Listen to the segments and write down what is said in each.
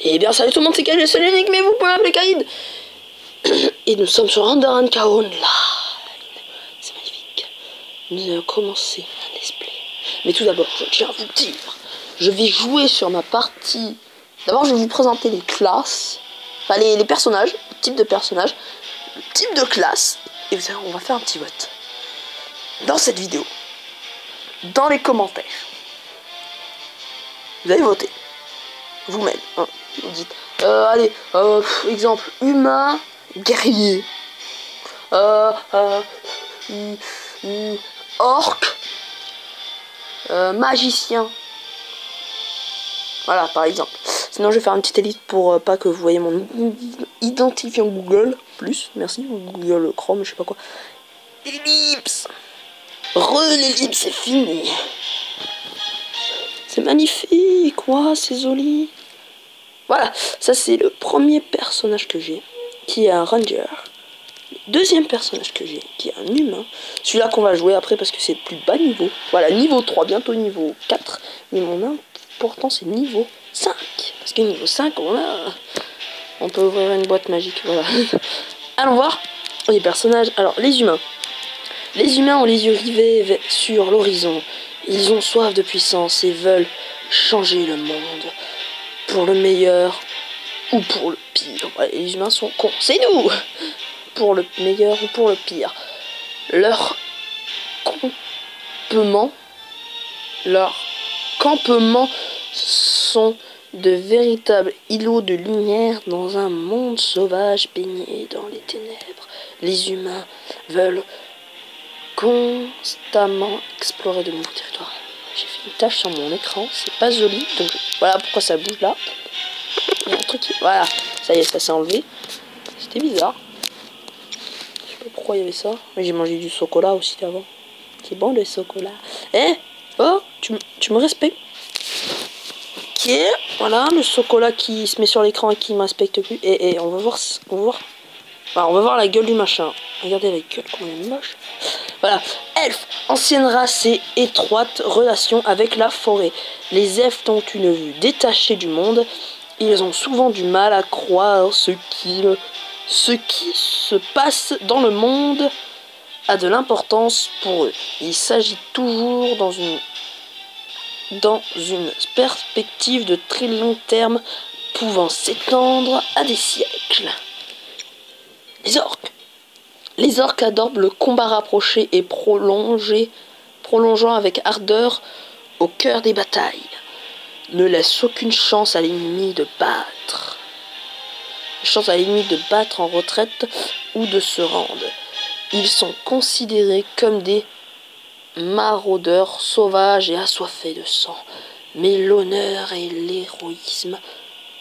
Eh bien salut tout le monde, c'est Kaïd, le seul unique, mais vous pouvez m'appeler Kaïd. Et nous sommes sur Underhand Online. C'est magnifique. Nous allons commencer un display. Mais tout d'abord, je tiens à vous dire, je vais jouer sur ma partie. D'abord, je vais vous présenter les classes, enfin les personnages, le type de personnage, le type de classe. Et vous allez, on va faire un petit vote. Dans cette vidéo, dans les commentaires, vous allez voter. Vous-même, hein, vous dites, allez, exemple, humain, guerrier, orc, magicien, voilà, par exemple. Sinon, je vais faire une petite élite pour pas que vous voyez mon identifiant Google, plus, merci, Google Chrome, je sais pas quoi. Ellipse, l'ellipse, c'est fini. C'est magnifique, quoi, c'est joli. Voilà, ça c'est le premier personnage que j'ai, qui est un ranger. Deuxième personnage que j'ai, qui est un humain. Celui-là qu'on va jouer après parce que c'est le plus bas niveau. Voilà, niveau 3, bientôt niveau 4. Mais mon important c'est niveau 5. Parce que niveau 5, on peut ouvrir une boîte magique, voilà. Allons voir les personnages. Alors, les humains. Les humains ont les yeux rivés sur l'horizon. Ils ont soif de puissance et veulent changer le monde. Pour le meilleur ou pour le pire. Ouais, les humains sont cons, c'est nous. Pour le meilleur ou pour le pire. Leurs campements sont de véritables îlots de lumière dans un monde sauvage baigné dans les ténèbres. Les humains veulent constamment explorer de nouveaux territoires. J'ai fait une tâche sur mon écran, c'est pas joli, donc voilà pourquoi ça bouge là. Il y a un truc qui... Voilà, ça y est, ça s'est enlevé. C'était bizarre. Je sais pas pourquoi il y avait ça. Mais j'ai mangé du chocolat aussi avant. C'est bon le chocolat. Eh, oh, tu me respectes. Ok, voilà, le chocolat qui se met sur l'écran et qui ne me respecte plus. Et on va voir, on va voir la gueule du machin. Regardez la gueule, comment elle est moche. Voilà, elfes, ancienne race et étroite relation avec la forêt. Les elfes ont une vue détachée du monde. Ils ont souvent du mal à croire ce qui se passe dans le monde a de l'importance pour eux. Il s'agit toujours dans une perspective de très long terme pouvant s'étendre à des siècles. Les orques. Les orques adorent le combat rapproché et prolongeant avec ardeur au cœur des batailles. Ne laisse aucune chance à l'ennemi de battre. En retraite ou de se rendre. Ils sont considérés comme des maraudeurs sauvages et assoiffés de sang. Mais l'honneur et l'héroïsme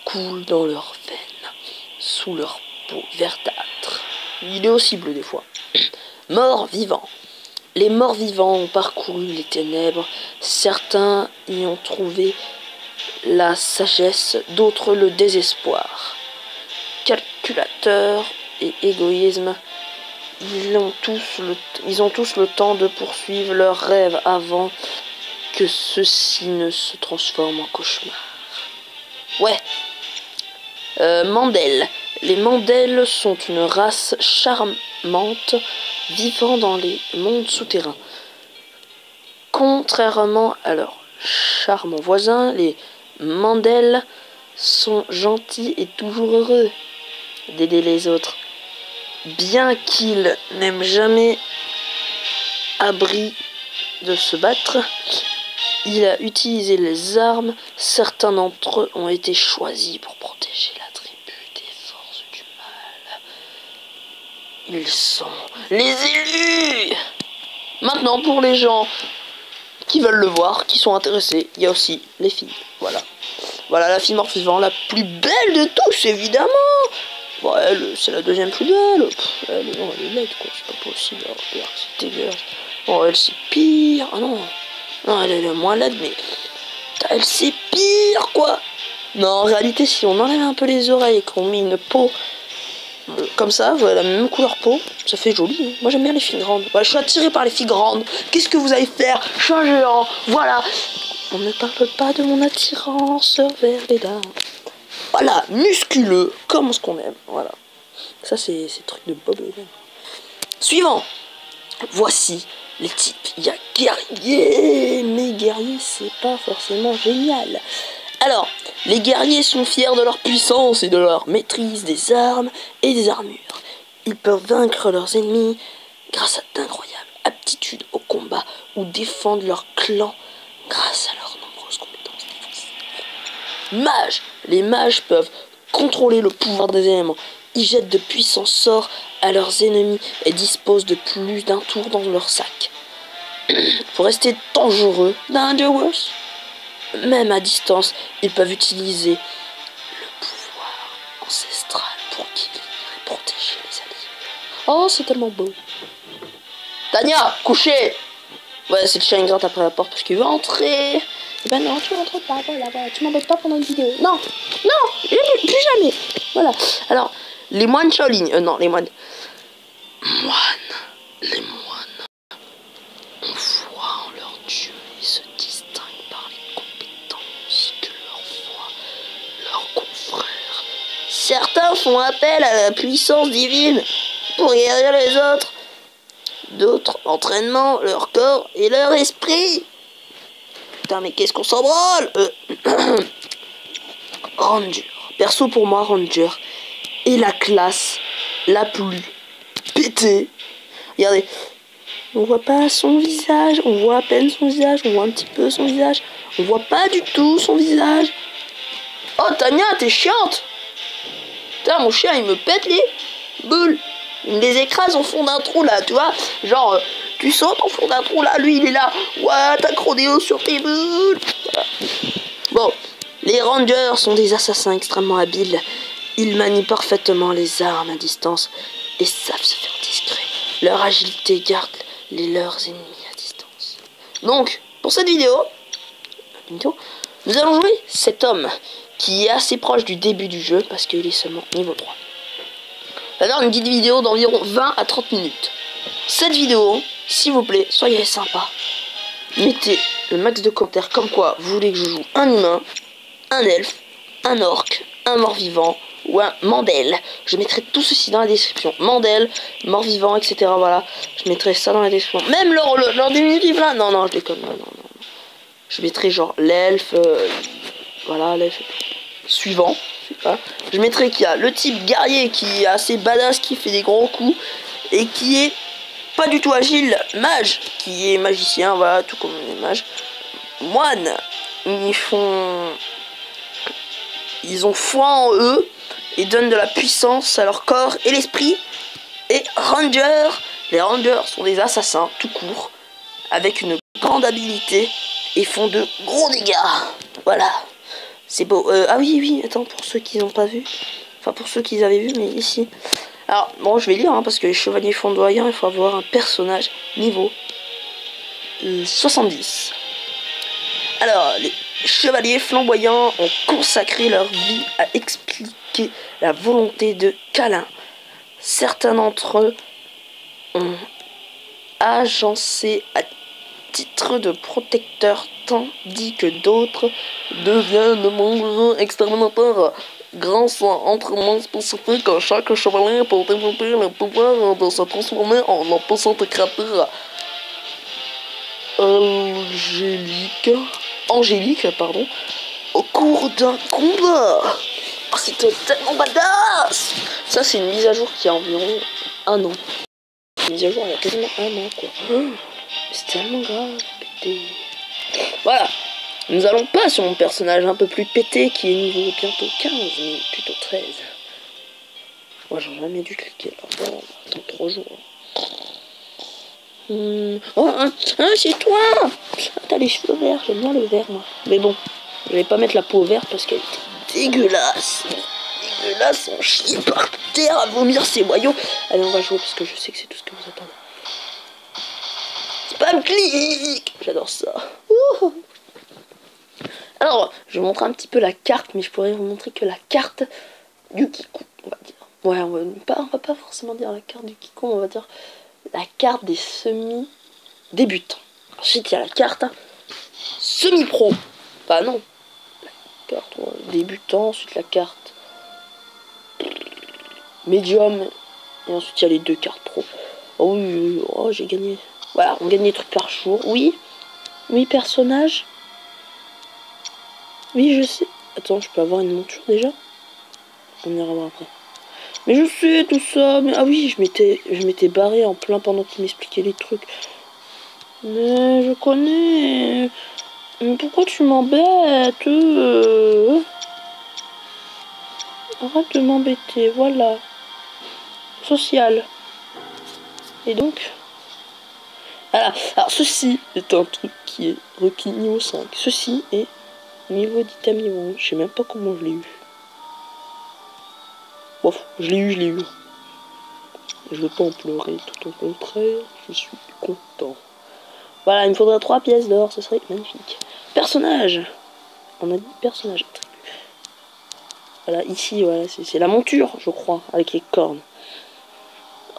coulent dans leurs veines, sous leur peau verdâtre. Il est aussi bleu des fois. Morts vivants. Les morts vivants ont parcouru les ténèbres. Certains y ont trouvé la sagesse, d'autres le désespoir. Calculateurs et égoïsme, ils ont tous le temps de poursuivre leurs rêves avant que ceux-ci ne se transforment en cauchemar. Ouais. Mandel. Les Mandels sont une race charmante vivant dans les mondes souterrains. Contrairement à leurs charmants voisins, les Mandels sont gentils et toujours heureux d'aider les autres. Bien qu'ils n'aiment jamais abri de se battre, il a utilisé les armes. Certains d'entre eux ont été choisis pour protéger la tribu des forces du mal. Ils sont les élus. Maintenant, pour les gens qui veulent le voir, qui sont intéressés, il y a aussi les filles. Voilà. Voilà la fille mort-vivant, la plus belle de tous, évidemment. Bon, elle, c'est la deuxième plus belle. Elle est laide, quoi. C'est pas possible. Alors, regarde, c'est dégueulasse. Oh, elle, c'est pire. Ah non. Non, elle est moins laide, mais... Elle, c'est pire, quoi. Non, en réalité, si on enlève un peu les oreilles et qu'on met une peau comme ça, voilà, la même couleur peau, ça fait joli. Hein. Moi, j'aime bien les filles grandes. Voilà, je suis attiré par les filles grandes. Qu'est-ce que vous allez faire? Je suis un géant. Voilà. On ne parle pas de mon attirance vers les dames. Voilà, musculeux, comme ce qu'on aime. Voilà. Ça, c'est le truc de Bob. Suivant. Voici les types. Il y a guerrier. Mais guerrier, c'est pas forcément génial. Alors, les guerriers sont fiers de leur puissance et de leur maîtrise des armes et des armures. Ils peuvent vaincre leurs ennemis grâce à d'incroyables aptitudes au combat ou défendre leur clan grâce à leurs nombreuses compétences défensives. Mages. Les mages peuvent contrôler le pouvoir des éléments. Ils jettent de puissants sorts à leurs ennemis et disposent de plus d'un tour dans leur sac. Pour rester dangereux, dangerous, même à distance, ils peuvent utiliser le pouvoir ancestral pour guérir et protéger les alliés. Oh, c'est tellement beau. Tania, couchez. Ouais, c'est le chien, il gratte après la porte parce qu'il veut entrer. Eh ben non, tu rentres pas, voilà, tu m'embêtes pas pendant une vidéo. Non, plus jamais. Voilà, alors, les moines Shaolin, non, les moines. Les moines, on voit en leur dieu, ils se distinguent par les compétences que leur voient leurs confrères. Certains font appel à la puissance divine pour guérir les autres. D'autres, l'entraînement, leur corps et leur esprit. Putain, mais qu'est-ce qu'on s'en branle. Ranger. Perso, pour moi, Ranger est la classe la plus pétée. Regardez, on voit pas son visage, on voit à peine son visage, on voit un petit peu son visage, on voit pas du tout son visage. Oh, Tania, t'es chiante. Putain, mon chien, il me pète les boules. Il me les écrase au fond d'un trou, là, tu vois. Genre, tu sautes au fond d'un trou, là, lui, il est là. Ouais, t'as crodéo sur tes boules. Voilà. Bon, les Rangers sont des assassins extrêmement habiles. Ils manient parfaitement les armes à distance et savent se faire discret. Leur agilité garde leurs ennemis à distance. Donc, pour cette vidéo, nous allons jouer cet homme qui est assez proche du début du jeu parce qu'il est seulement niveau 3. On va faire une petite vidéo d'environ 20 à 30 minutes. Cette vidéo, s'il vous plaît, soyez sympa. Mettez le max de commentaires comme quoi vous voulez que je joue un humain, un elfe, un orc, un mort-vivant ou un Mandel. Je mettrai tout ceci dans la description. Mandel, mort-vivant, etc. Voilà, je mettrai ça dans la description. Même leur diminutif là. Non, je déconne. Non. Je mettrai genre l'elfe, voilà, l'elfe suivant. Je mettrai qu'il y a le type guerrier qui est assez badass, qui fait des gros coups et qui est pas du tout agile. Mage, qui est magicien, voilà, tout comme les mages. Moine, ils ont foi en eux et donnent de la puissance à leur corps et l'esprit. Et Rangers, les Rangers sont des assassins tout court, avec une grande habilité et font de gros dégâts. Voilà, c'est beau. Ah oui, attends, pour ceux qui n'ont pas vu, enfin pour ceux qui avaient vu, mais ici. Alors, bon, je vais lire, hein, parce que les chevaliers flamboyants, il faut avoir un personnage niveau 70. Alors, les chevaliers flamboyants ont consacré leur vie à expliquer la volonté de Câlin. Certains d'entre eux ont agencé à titre de protecteur, tandis que d'autres deviennent mangeurs exterminateurs. Grâce à entraînement spécifique, chaque chevalier peut développer le pouvoir de se transformer en une puissante créature angélique, au cours d'un combat. Oh, c'était tellement badass. Ça, c'est une mise à jour qui a environ 1 an. Une mise à jour il y a quasiment 1 an, quoi. C'est tellement grave, pété. Voilà. Nous allons pas sur mon personnage un peu plus pété qui est niveau bientôt 15, mais plutôt 13. Moi, j'aurais jamais dû cliquer là. Oh, attends 3 jours. Oh, c'est toi. T'as les cheveux verts, j'aime bien le vert, moi. Mais bon, je vais pas mettre la peau verte parce qu'elle était dégueulasse. Dégueulasse, on chie par terre à vomir ses boyaux. Allez, on va jouer parce que je sais que c'est tout ce que vous attendez. Spam clic. J'adore ça. Alors, je vais vous montrer un petit peu la carte, mais je pourrais vous montrer que la carte du Kikou, on va dire. Ouais, on va pas forcément dire la carte du Kikou, on va dire la carte des semi-débutants. Ensuite, il y a la carte semi-pro. Enfin, non. La carte débutant, ensuite la carte médium. Et ensuite, il y a les 2 cartes pro. Oh oui, oh, j'ai gagné. Voilà, on gagne des trucs par jour. Oui. Oui, personnage. Oui, je sais. Attends, je peux avoir une monture déjà? On ira voir après. Mais je sais tout ça. Mais ah oui, je m'étais barré en plein pendant qu'il m'expliquait les trucs. Mais je connais. Mais pourquoi tu m'embêtes? Arrête de m'embêter, voilà. Social. Et donc... Voilà. Alors ceci est un truc qui est requis niveau 5. Ceci est niveau d'item niveau 1. Je sais même pas comment je l'ai eu. Bon, je l'ai eu. Je veux pas en pleurer, tout au contraire, je suis content. Voilà, il me faudrait 3 pièces d'or, ce serait magnifique. Personnage. On a dit personnage. Voilà, ici, voilà, c'est la monture, je crois, avec les cornes.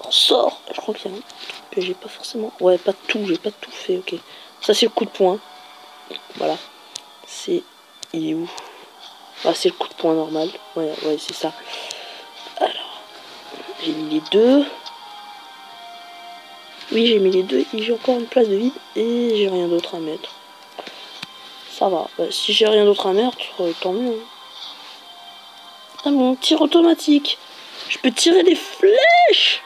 On sort. Je crois qu'il y a un truc que j'ai pas forcément... Ouais, pas tout, j'ai pas tout fait, ok. Ça, c'est le coup de poing. Voilà. C'est... Il est où? Ah, c'est le coup de poing normal. Ouais, c'est ça. Alors, j'ai mis les 2. Oui, j'ai mis les 2 et j'ai encore une place de vide et j'ai rien d'autre à mettre. Ça va. Bah, si j'ai rien d'autre à mettre, tant mieux. Ah, mon tir automatique. Je peux tirer des flèches.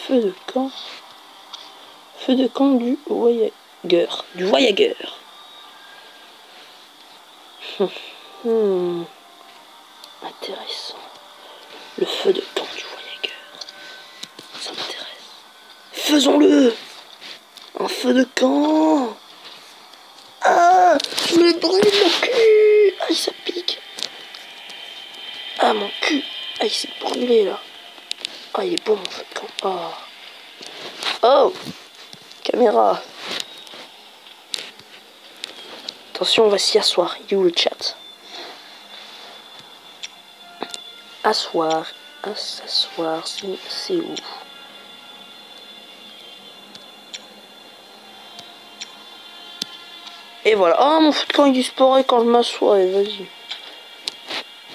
Feu de camp. Feu de camp du voyageur. Intéressant. Le feu de camp du voyageur. Ça m'intéresse. Faisons-le. Un feu de camp. Ah, je me brûle le cul. Ah, ça pique. Ah, mon cul. Ah, il s'est brûlé là. Ah, il est bon mon feu de camp. Oh. Oh. Caméra. Attention, on va s'y asseoir. Il est où le chat? Asseoir. S'asseoir, c'est où? Et voilà. Oh, mon feu de camp il disparaît quand je m'assois. Et vas-y.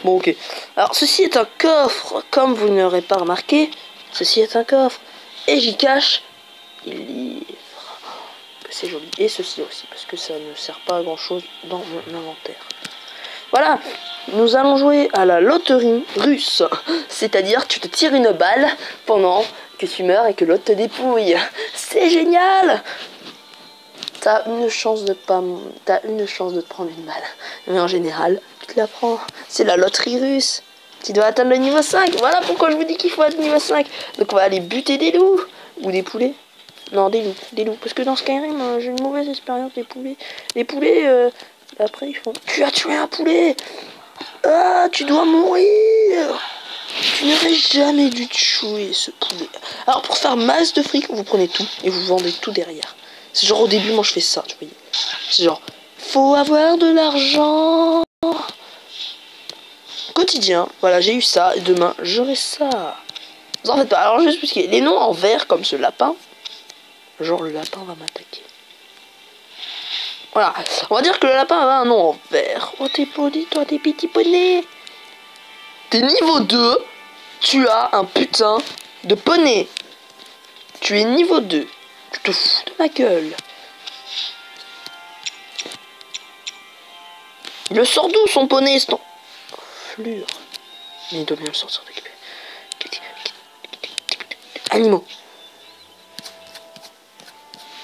Bon, ok. Alors, ceci est un coffre. Comme vous n'aurez pas remarqué, ceci est un coffre. Et j'y cache des livres. C'est joli. Et ceci aussi, parce que ça ne sert pas à grand chose dans mon inventaire. Voilà. Nous allons jouer à la loterie russe. C'est-à-dire, tu te tires une balle pendant que tu meurs et que l'autre te dépouille. C'est génial! T'as une chance de te prendre une balle. Mais en général, tu te la prends. C'est la loterie russe. Tu dois atteindre le niveau 5. Voilà pourquoi je vous dis qu'il faut être niveau 5. Donc on va aller buter des loups. Ou des poulets. Non, des loups. Parce que dans Skyrim, j'ai une mauvaise expérience des poulets. Les poulets, après ils font... Tu as tué un poulet. Ah, tu dois mourir. Tu n'aurais jamais dû tuer ce poulet. Alors pour faire masse de fric, vous prenez tout et vous vendez tout derrière. C'est genre au début, moi je fais ça, tu vois. C'est genre, faut avoir de l'argent. Quotidien, voilà, j'ai eu ça et demain j'aurai ça. En fait, alors juste parce que les noms en vert comme ce lapin, genre le lapin va m'attaquer. Voilà, on va dire que le lapin a un nom en vert. Oh t'es poli, toi t'es petit poney. T'es niveau 2, tu as un putain de poney. Tu es niveau 2. Tu te fous de ma gueule. Il le sort d'où son poney, ce flure. Mais il doit bien le sortir de... Animaux.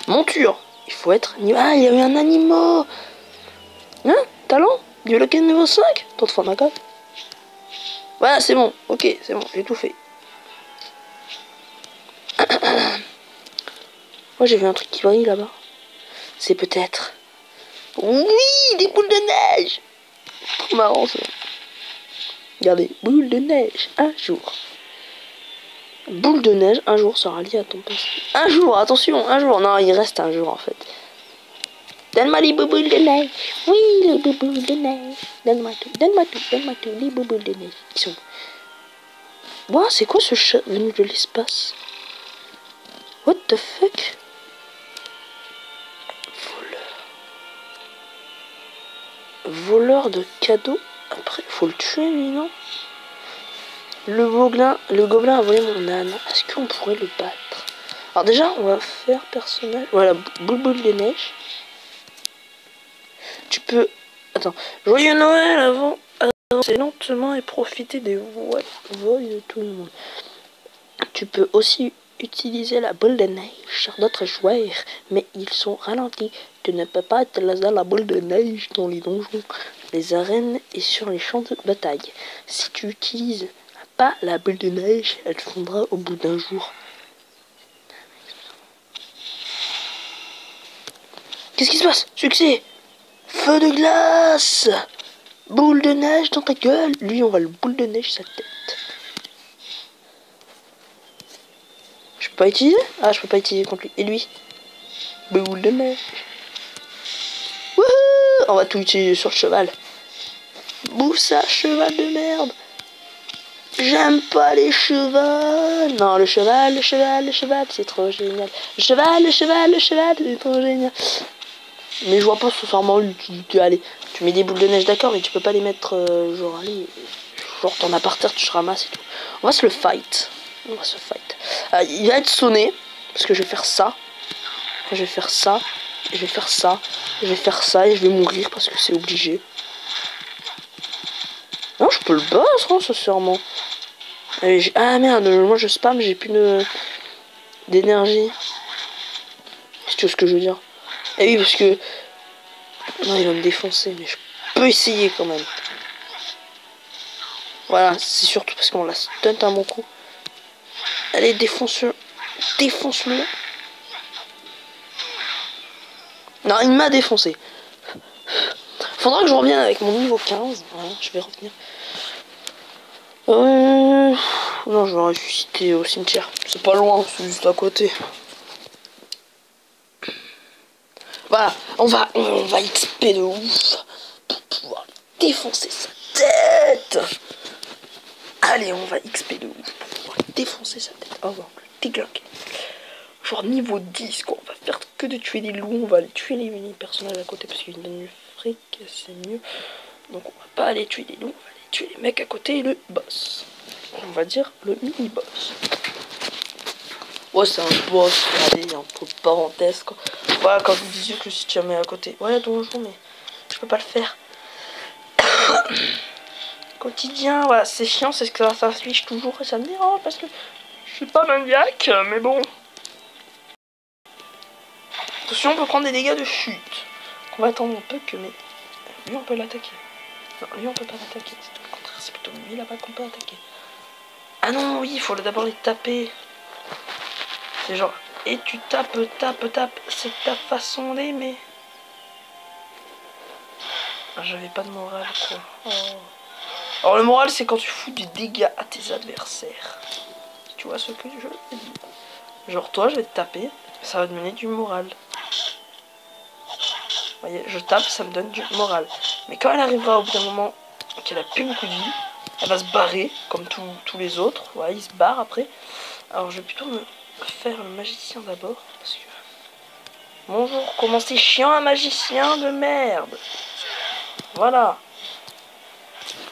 Monture. Il faut être... Ah, il y a eu un animal. Hein? Talent? Biologue niveau 5? T'en te fous de ma gueule. Voilà, c'est bon. Ok, c'est bon. J'ai tout fait. Moi, j'ai vu un truc qui brille là-bas. C'est peut-être... Oui, des boules de neige. Trop marrant, ça. Regardez, boule de neige, un jour. Boule de neige, un jour sera lié à ton passé. Un jour, attention, un jour. Non, il reste un jour en fait. Donne-moi les boules de neige. Oui, les boules de neige. Donne-moi tout, les boules de neige. Ils sont... Wow, c'est quoi ce chat venu de l'espace? What the fuck? Voleur de cadeaux. Après, faut le tuer, lui, non? Le gobelin a volé mon âne. Est-ce qu'on pourrait le battre? Alors déjà, on va faire personnage. Voilà, boule de neige. Tu peux... Attends. Joyeux Noël avant... Avancer lentement et profiter des voix de tout le monde. Tu peux aussi utiliser la boule de neige sur d'autres joueurs, mais ils sont ralentis. Tu ne peux pas utiliser la boule de neige dans les donjons, les arènes et sur les champs de bataille. Si tu utilises pas la boule de neige, elle fondra au bout d'un jour. Qu'est-ce qui se passe? Succès! Feu de glace! Boule de neige dans ta gueule! Lui, on va le boule de neige sa tête. Je peux pas utiliser? Ah, je peux pas utiliser contre lui. Et lui? Boule de neige. Wouhou! On va tout utiliser sur le cheval. Boussa, cheval de merde! J'aime pas les chevaux. Non, le cheval, c'est trop génial. Le cheval, c'est trop génial. Mais je vois pas sincèrement l'utilité. Allez, tu mets des boules de neige, d'accord, mais tu peux pas les mettre genre, allez, genre t'en as par terre, tu te ramasses et tout. On va se le fight. On va se fight. Il va être sonné, parce que je vais faire ça. Je vais faire ça. Je vais faire ça. Je vais faire ça et je vais mourir parce que c'est obligé. Non, je peux le battre, hein, sincèrement. Ah merde, moi je spam, j'ai plus d'énergie. Si tu vois ce que je veux dire. Et oui, parce que... Non, il va me défoncer, mais je peux essayer quand même. Voilà, c'est surtout parce qu'on l'a stunt à mon coup. Allez, défonce-le. Défonce-le. Non, il m'a défoncé. Faudra que je revienne avec mon niveau 15. Voilà, je vais revenir. Non, je vais ressusciter au cimetière. C'est pas loin, c'est juste à côté. Voilà, on va XP de ouf pour pouvoir défoncer sa tête. Allez, on va XP de ouf pour pouvoir défoncer sa tête. On va le déglinguer. Genre niveau 10, quoi. On va faire que de tuer des loups. On va aller tuer les personnages à côté parce qu'ils donnent du fric, c'est mieux. Donc on va pas aller tuer des loups, on va aller tuer les mecs à côté et le boss. On va dire le mini-boss. Ouais, c'est un boss, regardez, entre parenthèses, quoi. Voilà, quand je vous disais que si tu mets à côté. Ouais, donjon, mais je peux pas le faire. Quotidien, voilà, c'est chiant, c'est que ça s'affiche toujours et ça me dérange parce que je suis pas maniaque, mais bon. Attention, on peut prendre des dégâts de chute. On va attendre un peu que, mais lui, on peut l'attaquer. Non, lui, on peut pas l'attaquer. C'est tout le contraire, c'est plutôt lui là-bas qu'on peut attaquer. Ah non, oui, il faut d'abord les taper. C'est genre, et tu tapes, c'est ta façon d'aimer. Ah, j'avais pas de morale, quoi. Oh. Alors, le moral, c'est quand tu fous du dégât à tes adversaires. Tu vois ce que je veux dire. Genre, toi, je vais te taper, ça va te donner du moral. Vous voyez, je tape, ça me donne du moral. Mais quand elle arrivera au bout d'un moment qu'elle a plus beaucoup de vie, elle va se barrer, comme tous les autres. Ouais, il se barre après. Alors, je vais plutôt me faire le magicien d'abord, parce que... Bonjour, comment c'est chiant un magicien de merde. Voilà.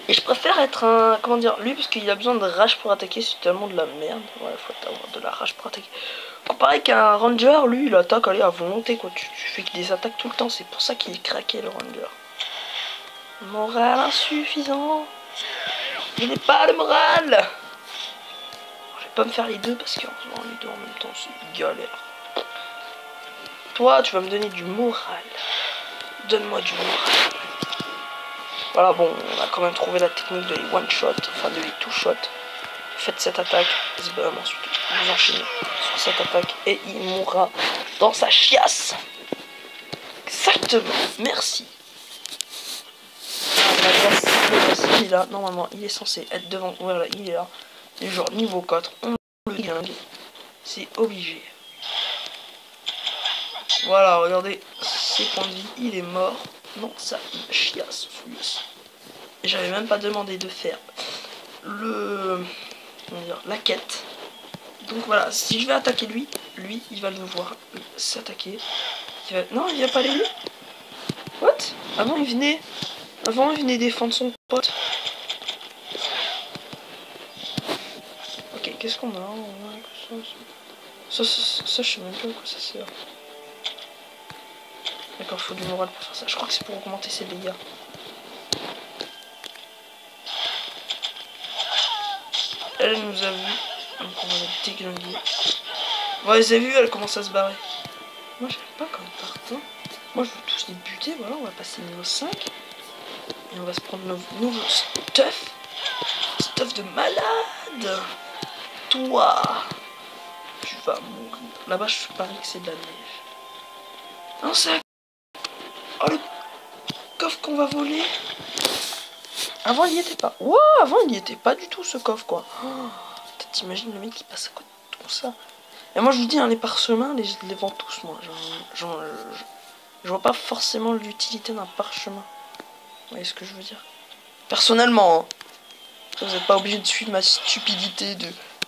Et je préfère être un... Comment dire, lui, parce qu'il a besoin de rage pour attaquer, c'est tellement de la merde. Ouais, il faut avoir de la rage pour attaquer. Comparé qu'un ranger, lui, il attaque, allez, à volonté, quoi. Tu fais des attaques tout le temps, c'est pour ça qu'il est craqué, le ranger. Moral insuffisant. Je n'ai pas de morale. Je vais pas me faire les deux, parce qu'en faisant les deux en même temps, c'est galère. Toi, tu vas me donner du moral. Donne-moi du moral. Voilà, bon, on a quand même trouvé la technique de les one-shot, enfin de les two-shot. Faites cette attaque, SBM, ensuite vous enchaînez sur cette attaque et il mourra dans sa chiasse. Exactement, merci. Il est là, normalement, il est censé être devant, voilà, il est là. Il est genre niveau 4, on le guingue. C'est obligé. Voilà, regardez, ses points de vie, il est mort. Non, ça, il chiasse, celui-ci. J'avais même pas demandé de faire la quête. Donc voilà, si je vais attaquer lui, il va le voir s'attaquer. Non, il va pas aller lui. What? Avant il venait défendre son pote. qu'est-ce qu'on a, ça, je sais même pas à quoi ça sert. D'accord, faut du moral pour faire ça. Je crois que c'est pour augmenter ses dégâts. Elle nous a vu. Donc on va la déglinguer. Ouais, vous avez vu, elle commence à se barrer. Moi, j'aime pas quand ils partent. Hein. Moi, je veux tous les buter. Voilà, on va passer niveau 5. Et on va se prendre nos nouveaux stuff. Stuff de malade. Toi, tu vas mourir. Là-bas, je parie que c'est de la neige. Un sac. Oh, le coffre qu'on va voler. Avant, il y était pas. Wow, avant, il y était pas du tout, ce coffre, quoi. Oh, t'imagines le mec qui passe à côté de tout ça. Et moi, je vous dis, hein, les parchemins, je les vends tous, moi. Je vois pas forcément l'utilité d'un parchemin. Vous voyez ce que je veux dire? Personnellement, hein. Vous n'êtes pas obligé de suivre ma stupidité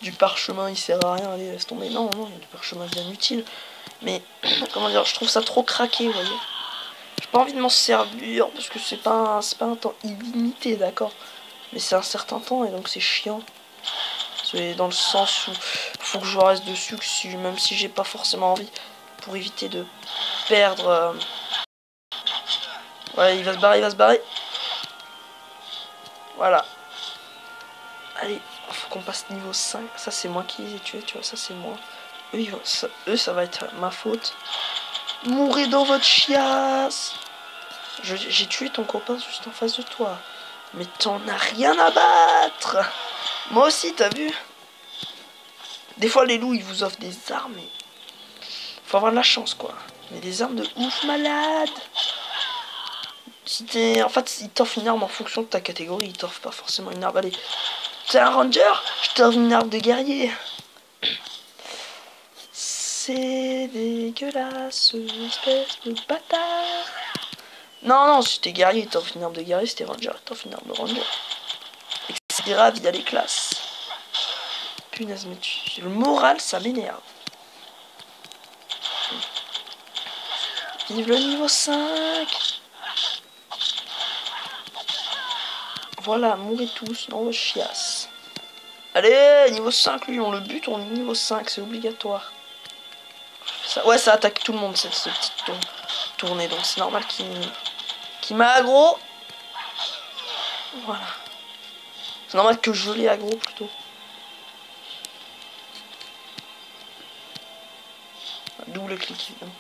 du parchemin, il sert à rien, allez, laisse tomber. Non, non, il y a des parchemins bien utiles. Mais, comment dire, je trouve ça trop craqué, vous voyez. J'ai pas envie de m'en servir, parce que c'est pas un temps illimité, d'accord. Mais c'est un certain temps, et donc c'est chiant. C'est dans le sens où faut que je reste dessus, même si j'ai pas forcément envie, pour éviter de perdre... Ouais, il va se barrer, il va se barrer. Voilà. Allez, faut qu'on passe niveau 5. Ça, c'est moi qui les ai tués, tu vois, ça, c'est moi. Eux, ça va être ma faute. Mourrez dans votre chiasse. J'ai tué ton copain juste en face de toi. Mais t'en as rien à battre. Moi aussi, t'as vu? Des fois, les loups, ils vous offrent des armes. Mais faut avoir de la chance, quoi. Mais des armes de ouf malade. En fait, ils t'offrent une arme en fonction de ta catégorie. Ils t'offrent pas forcément une arme. Allez, t'es un ranger? Je t'offre une arme de guerrier. C'est dégueulasse, espèce de bâtard. Non, non, si t'es guerrier, il t'offre une arme de guerrier. Si t'es ranger, il t'offre une arme de ranger. Etc. via les classes. Punaise, mais le moral, ça m'énerve. Vive le niveau 5. Voilà, mourrez tous dans vos chiasses. Allez, niveau 5, lui, on le bute, on est niveau 5, c'est obligatoire. Ouais, ça attaque tout le monde, cette petite tournée, donc c'est normal qu'il m'a aggro. Voilà. C'est normal que je l'ai aggro, plutôt. Double clic, évidemment.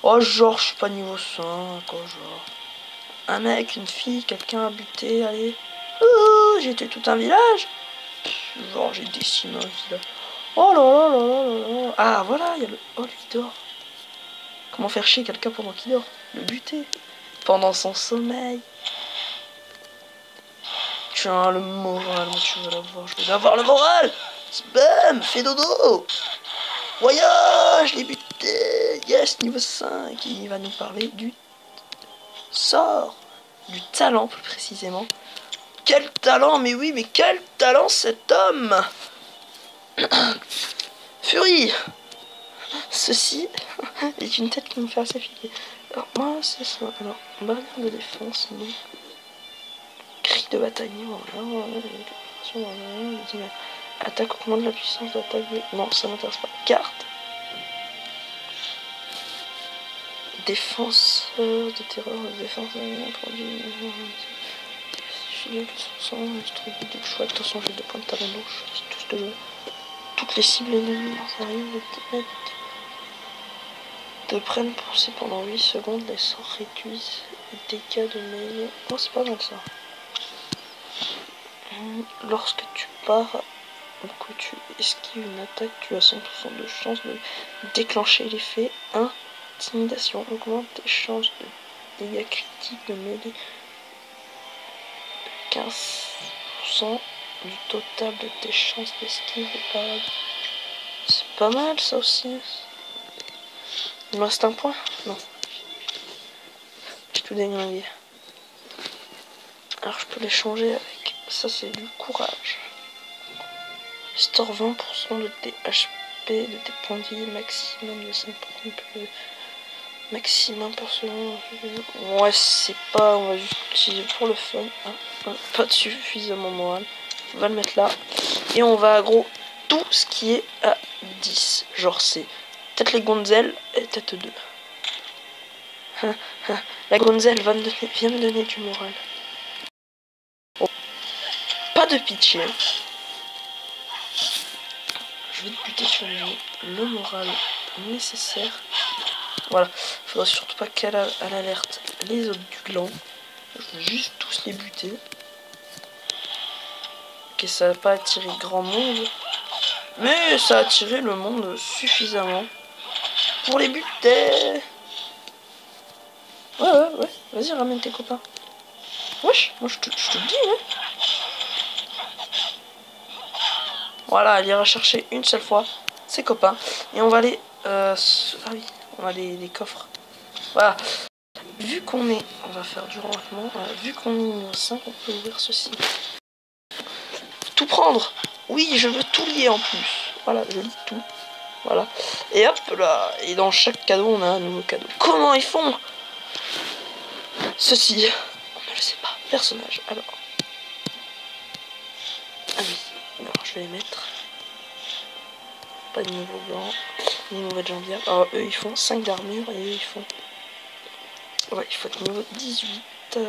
Oh, genre, je suis pas niveau 5, quoi, genre. Un mec, une fille, quelqu'un a buté, allez. J'ai tué tout un village. Genre, j'ai décimé un village. Oh là là là là là là. Ah, voilà, il y a le... Oh, lui dort. Comment faire chier quelqu'un pendant qu'il dort? Le buter. Pendant son sommeil. Tiens, le moral, moi, tu veux l'avoir. Je veux avoir le moral. Spam, fais dodo. Voyage, je l'ai buté. Yes, niveau 5. Il va nous parler du sort. Du talent, plus précisément. Quel talent, mais oui, mais quel talent cet homme. Furie. Ceci est une tête qui me fait assez flipper. Alors, moi, c'est ça. Alors, barrière de défense, non. Cri de bataille, attaque augmente la puissance d'attaque. Non, ça m'intéresse pas. Carte. Défense de terreur, défense de produit. Je suis de choix. De toute façon, j'ai 2 points de talent gauche. C'est tout ce que je veux. Toutes les cibles ennemies de prennent poussée pendant 8 secondes, les sorts réduisent les dégâts de mêlée. Oh, c'est pas mal ça. Lorsque tu pars ou que tu esquives une attaque, tu as 100% de chance de déclencher l'effet. Intimidation augmente tes chances de dégâts critiques de mêlée. 15% du total de tes chances d'esquive et parade. C'est pas mal ça aussi. Il me reste un point? Non. J'ai tout déglingué. Alors je peux les changer avec... Ça c'est du courage. Store 20% de tes HP, de tes points de vie, maximum de 5% plus... Maximum pour seconde. Ouais, c'est pas... On va juste l'utiliser pour le fun. Pas de suffisamment moral. On va le mettre là. Et on va aggro tout ce qui est à 10. Genre c'est peut-être les gonzelles et peut-être 2. La gonzelle vient me donner du moral. Oh. Pas de pitié. Je vais te buter sur le moral nécessaire. Voilà. Faudrait surtout pas qu'elle a à l'alerte les autres du clan. Je veux juste tous les buter. Ok, ça va pas attirer grand monde. Mais ça a attiré le monde suffisamment pour les buter. Ouais. Vas-y, ramène tes copains. Wesh, moi je te le dis, hein. Voilà, elle ira chercher une seule fois ses copains. Et on va aller... ah oui, on a les coffres. Voilà. Vu qu'on est... On va faire du rangement. Vu qu'on est niveau 5, on peut ouvrir ceci. Tout prendre. Oui, je veux tout lier en plus. Voilà, je lis tout. Voilà. Et hop là. Et dans chaque cadeau, on a un nouveau cadeau. Comment ils font ceci? On ne le sait pas. Personnage. Alors. Ah oui. Alors, je vais les mettre. Pas de niveau blanc. Ni nouvelle jambière. Alors, eux, ils font 5 d'armure. Et eux, ils font... Ouais, il faut être niveau 18. Pas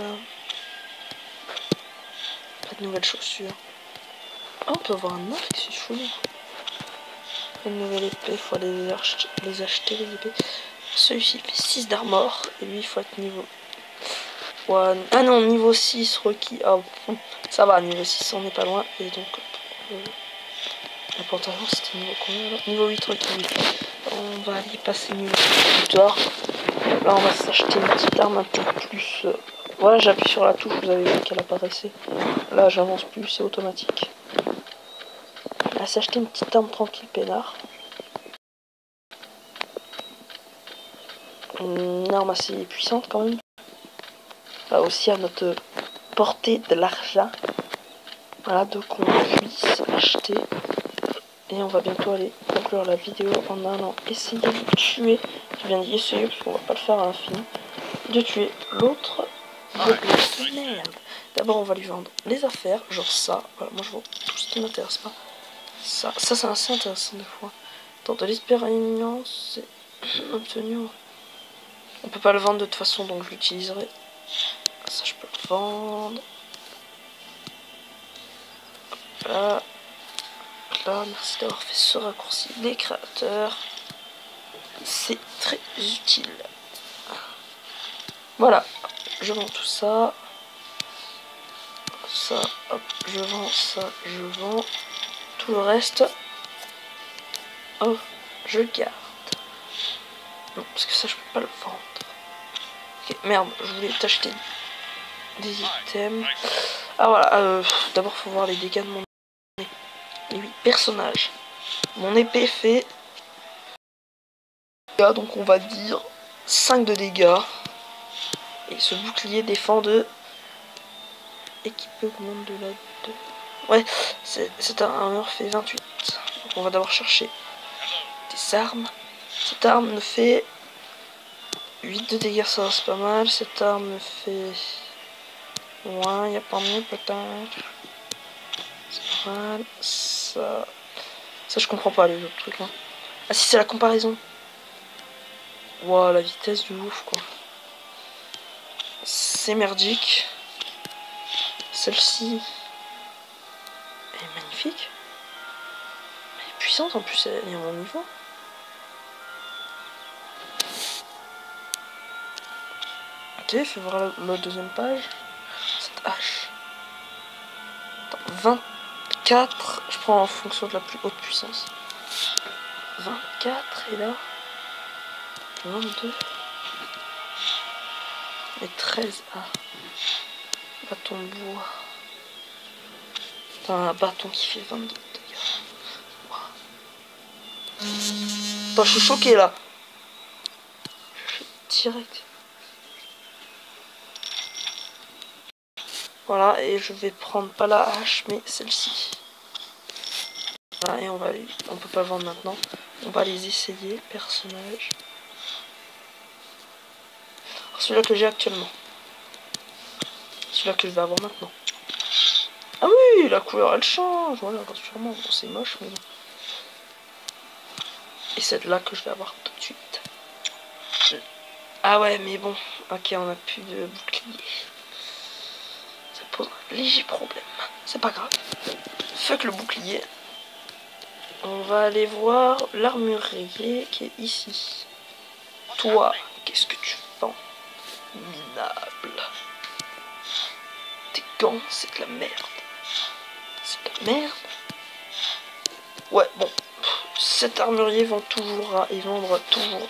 de nouvelles chaussures. Oh, on peut avoir un arc, c'est chou. Une nouvelle épée, il faut aller les acheter, les épées. Celui-ci fait 6 d'armor. Et lui, il faut être niveau... Ouais, ah non, niveau 6 requis. Oh, ça va, niveau 6, on n'est pas loin. Et donc, le pantalon, c'était niveau combien là? Niveau 8 requis. On va aller passer niveau 8 plus tard. Là, on va s'acheter une petite arme un peu plus... Voilà, j'appuie sur la touche, vous avez vu qu'elle apparaissait. Là, j'avance plus, c'est automatique. On va s'acheter une petite arme tranquille, peinard. Une arme assez puissante quand même. Là aussi à notre portée de l'argent. Voilà, donc on puisse acheter. Et on va bientôt aller conclure la vidéo en allant essayer de tuer. Je viens d'y essayer parce qu'on va pas le faire à l'infini. De tuer l'autre de merde. D'abord on va lui vendre les affaires, genre ça. Voilà, moi je vends tout ce qui m'intéresse pas. Ça c'est assez intéressant des fois. Tant de l'expérience obtenue. On peut pas le vendre de toute façon, donc je l'utiliserai. Ça je peux le vendre. Là, merci d'avoir fait ce raccourci, les créateurs. C'est très utile. Voilà, je vends tout ça. Ça, hop, je vends ça, je vends. Tout le reste, oh, je garde. Non, parce que ça, je peux pas le vendre. Ok, merde, je voulais t'acheter des items. Ah voilà, d'abord, faut voir les dégâts de mon épée. Les 8 personnages. Mon épée fait... Donc on va dire 5 de dégâts. Et ce bouclier défend de... Équipé augmente de la 2. Ouais, cette armure fait 28. Donc on va d'abord chercher des armes. Cette arme me fait 8 de dégâts, ça c'est pas mal. Cette arme me fait... Ouais, il y a pas mieux peut-être. C'est pas mal. Ça je comprends pas les autres trucs. Hein. Ah si, c'est la comparaison. Wow, la vitesse du ouf quoi. C'est merdique. Celle-ci est magnifique. Elle est puissante en plus, elle est à mon niveau. Ok, fais voir la deuxième page. Cette hache. Attends, 24, je prends en fonction de la plus haute puissance. 24 et là 22 et 13. Ah, bâton de bois. T'as un bâton qui fait 22 dégâts. Wow. Attends, je suis choqué là. Je suis direct. Voilà, et je vais prendre pas la hache mais celle-ci. Voilà, et on peut pas le vendre maintenant. On va les essayer, personnages. Celui-là que j'ai actuellement. Celui-là que je vais avoir maintenant. Ah oui, la couleur elle change. Voilà, sûrement. Bon, c'est moche, mais bon. Et c'est là que je vais avoir tout de suite. Ah ouais, mais bon, ok, on a plus de bouclier. Ça pose un léger problème. C'est pas grave. Fuck le bouclier. On va aller voir l'armurier qui est ici. Toi, qu'est-ce que tu vends? Minable. Tes gants, c'est de la merde. C'est de la merde. Ouais, bon. Cet armurier vend toujours, il vendra toujours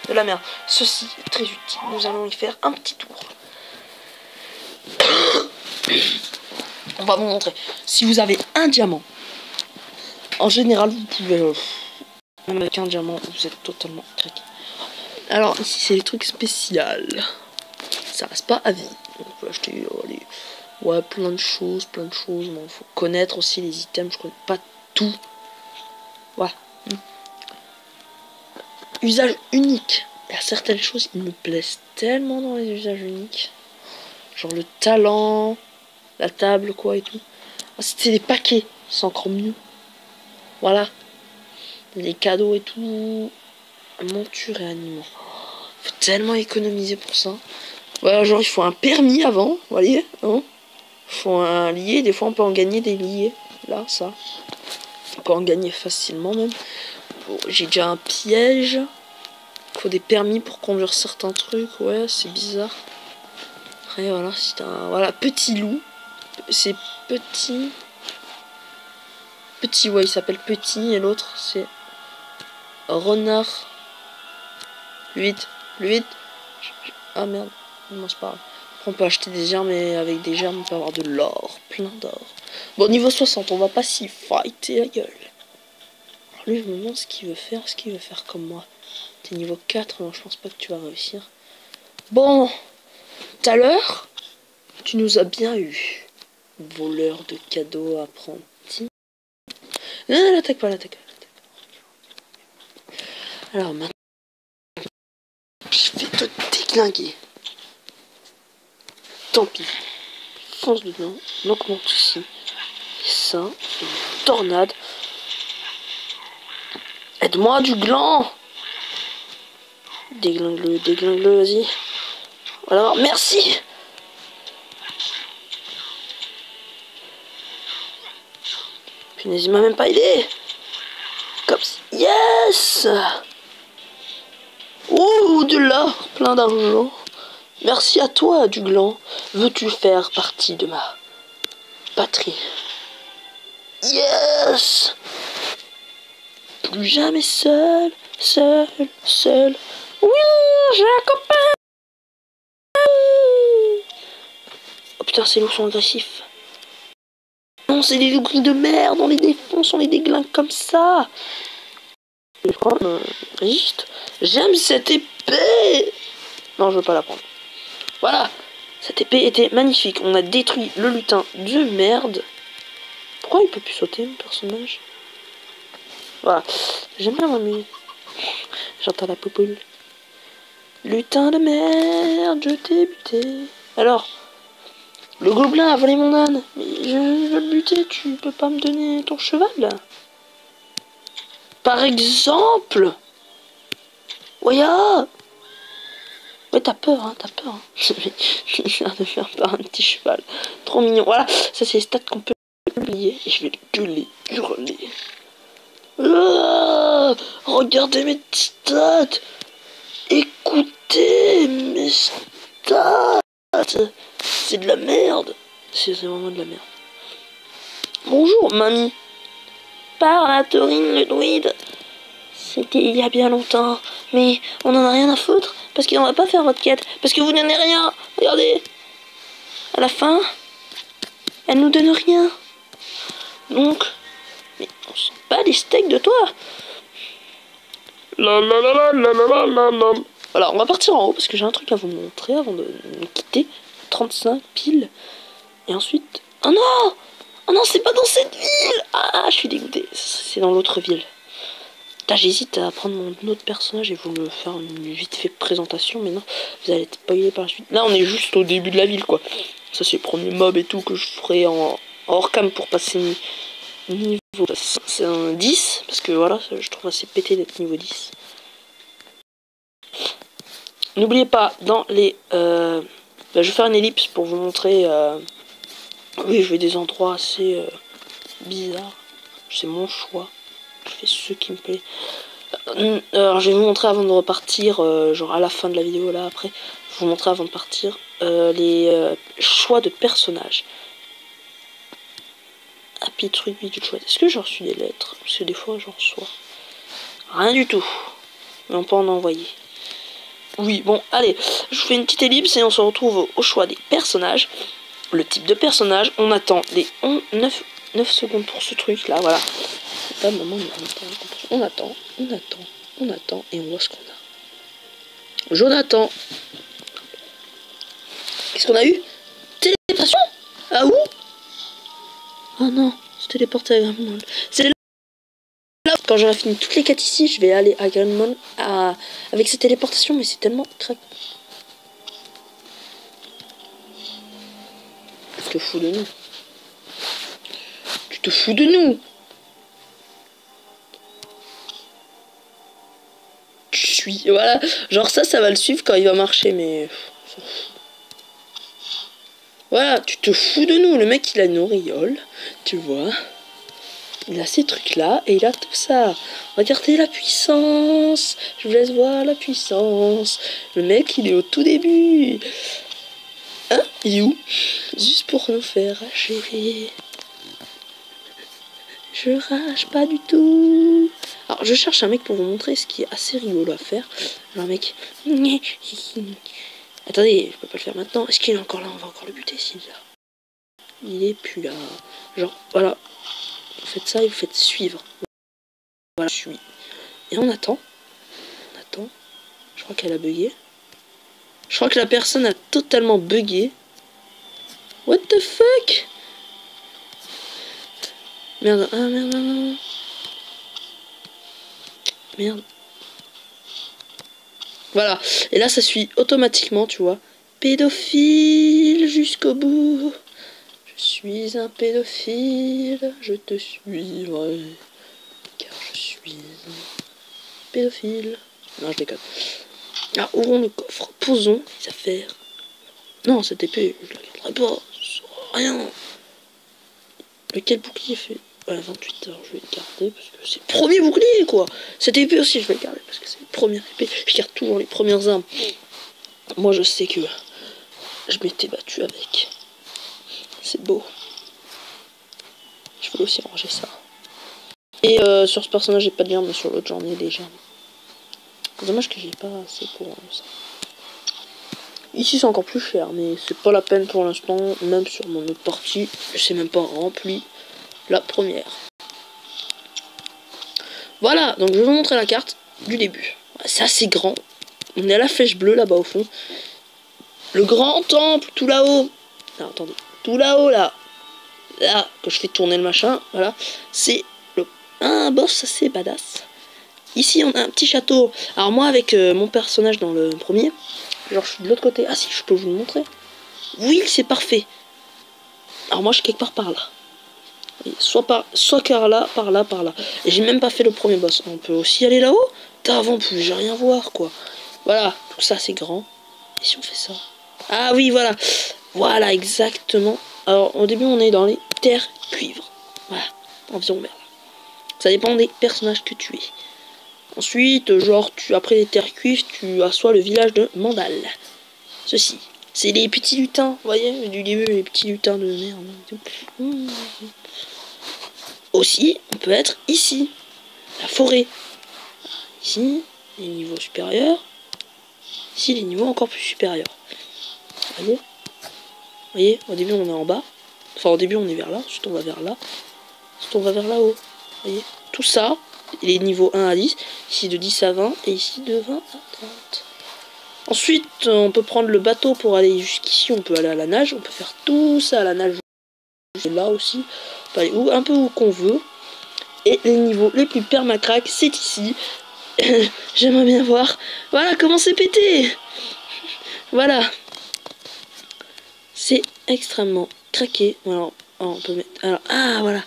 de la merde. Ceci est très utile. Nous allons y faire un petit tour. On va vous montrer. Si vous avez un diamant, en général, vous pouvez... même avec un diamant, vous êtes totalement craqué. Alors, ici, c'est les trucs spéciaux. Ça reste pas à vie. Donc, on peut acheter ouais, plein de choses. Bon, faut connaître aussi les items. Je connais pas tout. Voilà. Usage unique. Il y a certaines choses qui me plaisent tellement dans les usages uniques. Genre le talent, la table, quoi, et tout. Ah, c'est des paquets. C'est encore mieux. Voilà. Les cadeaux et tout. Monture et animaux. Faut tellement économiser pour ça. Voilà, genre il faut un permis avant, vous voyez, hein. Il faut un lié, des fois on peut en gagner des liés. Là, ça. On peut en gagner facilement même. Bon, j'ai déjà un piège. Il faut des permis pour conduire certains trucs, ouais, c'est bizarre. Après voilà, c'est un. Voilà, petit loup. C'est petit. Petit, ouais, il s'appelle Petit, et l'autre c'est renard. 8. Ah merde, non, c'est pas grave. On peut acheter des germes, et avec des germes on peut avoir de l'or, plein d'or. Bon, niveau 60, on va pas s'y fighter la gueule. Alors lui, je me demande ce qu'il veut faire comme moi. T'es niveau 4, non, je pense pas que tu vas réussir. Bon, tout à l'heure, tu nous as bien eu. Voleur de cadeaux, apprenti. Non, l'attaque pas. Alors maintenant, je vais te déglinguer. Tant pis. Fonce dedans. On augmente ici. Et ça, une tornade. Aide-moi du gland. Déglingue-le, vas-y. Voilà, merci. Punaise, il m'a même pas aidé. Comme ça. Yes. Ouh, de l'or, plein d'argent. Merci à toi, Duglan. Veux-tu faire partie de ma patrie? Yes. Plus jamais seul. Oui, j'ai un copain. Oh putain, ces loups sont agressifs. Non, c'est des loups gris de merde. On les défonce, on les déglingue comme ça. Résiste. J'aime cette épée. Non, je veux pas la prendre. Voilà. Cette épée était magnifique. On a détruit le lutin de merde. Pourquoi il peut plus sauter, mon personnage? Voilà. J'aime bien m'amuser. J'entends la popoule. Lutin de merde, je t'ai buté. Alors, le gobelin a volé mon âne. Mais je veux le buter, tu peux pas me donner ton cheval? Par exemple. Oya. Ouais, t'as peur, hein. Je viens de faire par un petit cheval. Trop mignon. Voilà, ça c'est les stats qu'on peut oublier. Et je vais gueuler, hurler. Ah, regardez mes stats. Écoutez mes stats. C'est de la merde. C'est vraiment de la merde. Bonjour, mamie. Par la Taurine, le druide. C'était il y a bien longtemps. Mais on en a rien à foutre. Parce qu'on va pas faire votre quête. Parce que vous n'en avez rien. Regardez. À la fin, elle nous donne rien. Donc, mais on sent pas les steaks de toi. Alors, on va partir en haut parce que j'ai un truc à vous montrer avant de me quitter. 35 piles. Et ensuite... Oh non! Oh non, c'est pas dans cette ville! Ah, je suis dégoûté. C'est dans l'autre ville. J'hésite à prendre mon autre personnage et vous le faire une vite fait présentation, mais non, vous allez être spoilé par la suite. Là, on est juste au début de la ville, quoi. Ça, c'est le premier mob et tout que je ferai en hors cam pour passer niveau. C'est un 10, parce que voilà, je trouve assez pété d'être niveau 10. N'oubliez pas, dans les... je vais faire une ellipse pour vous montrer... oui, je vais des endroits assez bizarres. C'est mon choix. Je fais ce qui me plaît. Alors, je vais vous montrer avant de repartir, genre à la fin de la vidéo, là, après. Je vais vous montrer avant de partir les choix de personnages. Happy truc, du choix. Est-ce que j'ai reçu des lettres? Parce que des fois, j'en reçois. Rien du tout. Mais on peut en envoyer. Oui, bon, allez, je vous fais une petite ellipse et on se retrouve au choix des personnages. Le type de personnage, on attend les 9 secondes pour ce truc là, voilà. Pas maman, on attend, et on voit ce qu'on a. Jonathan. Qu'est-ce qu'on a eu? Téléportation? Ah où? Oh non, se téléporter à Grandmont. C'est là, quand j'aurai fini toutes les quêtes ici, je vais aller à Grandmont avec ces téléportations, mais c'est tellement très... Tu te fous de nous. Tu te fous de nous. Tu suis... Voilà. Genre ça va le suivre quand il va marcher, mais... Voilà, tu te fous de nous. Le mec, il a une auréole, tu vois. Il a ces trucs-là, et il a tout ça. Regardez la puissance. Je vous laisse voir la puissance. Le mec, il est au tout début. Hein? You? Juste pour nous faire rager. Je rage pas du tout. Alors, je cherche un mec pour vous montrer ce qui est assez rigolo à faire. Alors, un mec... Attendez, je peux pas le faire maintenant. Est-ce qu'il est encore là? On va encore le buter s'il est là. Il est plus là. Genre, voilà. Vous faites ça et vous faites suivre. Voilà, je suis. Et on attend. On attend. Je crois qu'elle a bugué. Je crois que la personne a totalement bugué. What the fuck? Merde. Ah, merde, merde. Merde. Voilà. Et là, ça suit automatiquement, tu vois. Pédophile jusqu'au bout. Je suis un pédophile. Je te suivrai. Car je suis un pédophile. Non, je déconne. Alors, ouvrons le coffre. Posons les affaires. Non, cette épée, je la garderai pas. Rien. Lequel bouclier fait 28 heures, je vais le garder parce que c'est le premier bouclier, quoi. Cette épée aussi, je vais le garder parce que c'est la première épée. Je garde toujours les premières armes. Moi, je sais que je m'étais battu avec. C'est beau. Je voulais aussi ranger ça. Et sur ce personnage, j'ai pas de germe, mais sur l'autre, j'en ai des germes. Dommage que j'ai pas assez pour ça. Ici, c'est encore plus cher, mais c'est pas la peine pour l'instant. Même sur mon autre partie, je sais même pas rempli la première. Voilà, donc je vais vous montrer la carte du début. C'est assez grand. On est à la flèche bleue là-bas au fond. Le grand temple, tout là-haut. Non, attendez. Tout là-haut, là. Là, que je fais tourner le machin. Voilà. C'est le... un boss, ça c'est badass. Ici, on a un petit château. Alors moi, avec mon personnage dans le premier, genre je suis de l'autre côté. Ah si, je peux vous le montrer. Oui, c'est parfait. Alors moi, je suis quelque part par là. Soit par là, par là, par là. Et j'ai même pas fait le premier boss. On peut aussi aller là-haut. Avant, on pouvait rien voir, quoi. Voilà, tout ça, c'est grand. Et si on fait ça? Ah oui, voilà. Voilà, exactement. Alors, au début, on est dans les terres cuivres. Voilà, environ vers là. Ça dépend des personnages que tu es. Ensuite, genre, après les terres cuivres, tu assois le village de Mandal. Ceci. C'est les petits lutins, vous voyez, du début, les petits lutins de merde. Aussi, on peut être ici, la forêt. Ici, les niveaux supérieurs. Ici, les niveaux encore plus supérieurs. Vous voyez, au début, on est en bas. Enfin, au début, on est vers là. Ensuite, on va vers là. Ensuite, on va vers là-haut. Vous voyez, tout ça, les niveaux 1 à 10. Ici, de 10 à 20. Et ici, de 20 à 30. Ensuite, on peut prendre le bateau pour aller jusqu'ici. On peut aller à la nage. On peut faire tout ça à la nage. Là aussi. On peut aller un peu où qu'on veut. Et les niveaux les plus permacraques, c'est ici. J'aimerais bien voir. Voilà comment c'est pété. Voilà. C'est extrêmement craqué. Alors, on peut mettre... Alors, ah, voilà.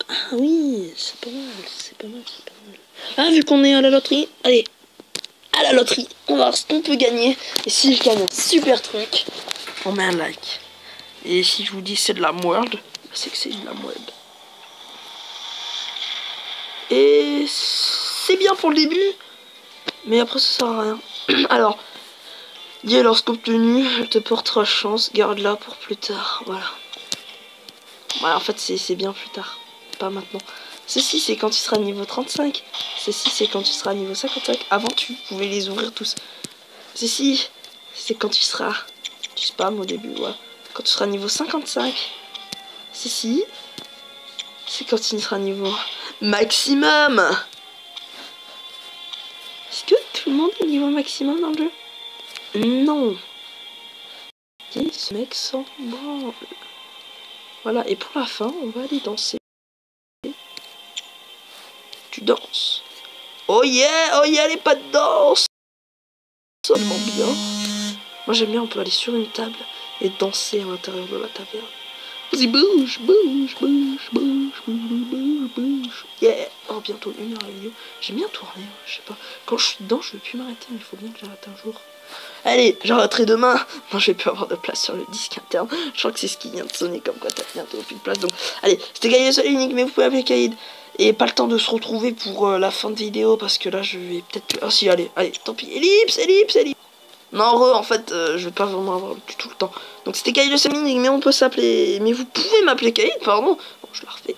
Ah oui, c'est pas mal, c'est pas mal, c'est pas mal. Ah, vu qu'on est à la loterie, allez, à la loterie, on va voir ce qu'on peut gagner. Et si je gagne un super truc, on met un like. Et si je vous dis c'est de la merde, c'est que c'est de la merde. Et c'est bien pour le début, mais après ça sert à rien. Alors, dis lorsque obtenu, elle te portera chance, garde-la pour plus tard, voilà. Voilà, en fait c'est bien plus tard, pas maintenant. Ceci c'est quand tu seras niveau 35. Ceci c'est quand tu seras niveau 55. Avant tu pouvais les ouvrir tous. Ceci c'est quand tu seras, tu spam au début, voilà. Quand tu seras niveau 55. Ceci c'est quand tu seras niveau maximum. Est-ce que tout le monde est niveau maximum dans le jeu? Non. Ce mec s'en branle. Voilà, et pour la fin, on va aller danser. Tu danses. Oh yeah, les pas de danse. Seulement bien. Moi j'aime bien, on peut aller sur une table et danser à l'intérieur de la taverne. Vas-y, bouge, bouge, bouge, bouge, bouge, bouge, bouge. Yeah. Oh, bientôt 1 heure la vidéo. J'aime bien tourner, je sais pas. Quand je suis dedans, je vais plus m'arrêter, mais il faut bien que j'arrête un jour. Allez, j'arrêterai demain. Non, je vais plus avoir de place sur le disque interne. Je crois que c'est ce qui vient de sonner, comme quoi t'as bientôt plus de place. Donc, allez, c'était Gaïd, seul unique, mais vous pouvez appeler Gaïd. Et pas le temps de se retrouver pour la fin de vidéo, parce que là, je vais peut-être... Ah si, allez, tant pis. Ellipse. Non, en fait, je vais pas vraiment avoir tout le temps. Donc c'était Gaïd, seul unique, mais on peut s'appeler... Mais vous pouvez m'appeler Gaïd, pardon. Bon, je la refais.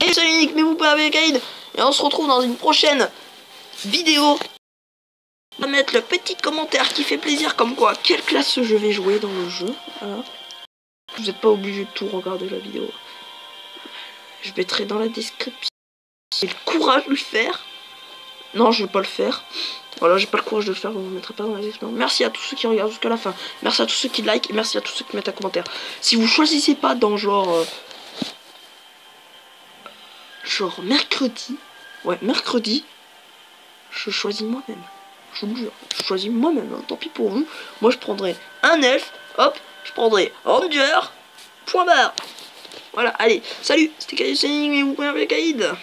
Gaïd, seul unique, mais vous pouvez appeler Gaïd. Et on se retrouve dans une prochaine vidéo. On va mettre le petit commentaire qui fait plaisir, comme quoi, quelle classe je vais jouer dans le jeu. Voilà. Vous n'êtes pas obligé de tout regarder la vidéo. Je mettrai dans la description. J'ai le courage de le faire. Non, je vais pas le faire. Voilà, j'ai pas le courage de le faire, donc je ne mettrai pas dans la description. Merci à tous ceux qui regardent jusqu'à la fin. Merci à tous ceux qui like et merci à tous ceux qui mettent un commentaire. Si vous choisissez pas dans genre mercredi. Ouais, mercredi. Je choisis moi-même. Je vous jure, je choisis moi-même, hein. Tant pis pour vous. Moi je prendrai un elfe, hop, je prendrai Ranger, point barre. Voilà, allez, salut, c'était Gaïd, mais vous pouvez appeler Gaïd.